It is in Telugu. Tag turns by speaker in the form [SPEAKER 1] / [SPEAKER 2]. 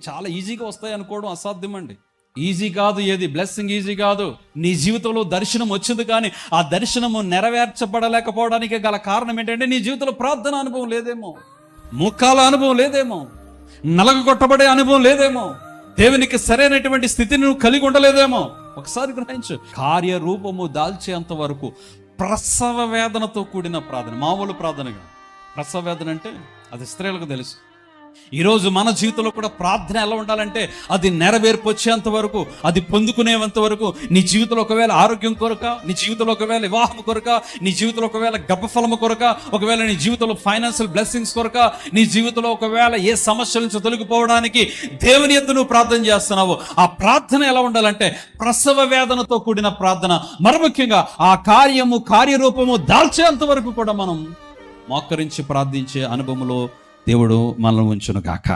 [SPEAKER 1] చాలా ఈజీగా వస్తాయి అనుకోవడం అసాధ్యం అండి. ఈజీ కాదు, ఏది బ్లెస్సింగ్ ఈజీ కాదు. నీ జీవితంలో దర్శనం వచ్చింది, కానీ ఆ దర్శనము నెరవేర్చబడలేకపోవడానికి గల కారణం ఏంటంటే నీ జీవితంలో ప్రార్థన అనుభవం లేదేమో, ముఖాల అనుభవం లేదేమో, నలగొట్టబడే అనుభవం లేదేమో, దేవునికి సరైనటువంటి స్థితిని నువ్వు కలిగి ఉండలేదేమో. ఒకసారి గ్రహించు. కార్యరూపము దాల్చేంత వరకు ప్రసవ వేదనతో కూడిన ప్రార్థన, మామూలు ప్రార్థనగా. ప్రసవ వేదన అంటే అది స్త్రీలకు తెలుసు. ఈరోజు మన జీవితంలో కూడా ప్రార్థన ఎలా ఉండాలంటే అది నెరవేర్పు వచ్చేంత వరకు, అది పొందుకునేంత వరకు. నీ జీవితంలో ఒకవేళ ఆరోగ్యం కొరక, నీ జీవితంలో ఒకవేళ వివాహం కొరక, నీ జీవితంలో ఒకవేళ గర్భఫలము కొరక, ఒకవేళ నీ జీవితంలో ఫైనాన్షియల్ బ్లెస్సింగ్స్ కొరక, నీ జీవితంలో ఒకవేళ ఏ సమస్యల నుంచి తొలగిపోవడానికి దేవుని యందు నువ్వు ప్రార్థన చేస్తున్నావు, ఆ ప్రార్థన ఎలా ఉండాలంటే ప్రసవ వేదనతో కూడిన ప్రార్థన. మరి ముఖ్యంగా ఆ కార్యరూపము దాల్చేంత వరకు కూడా మనం మోకరించి ప్రార్థించే అనుభవంలో దేవుడు మనల్ని ఉంచును గాక.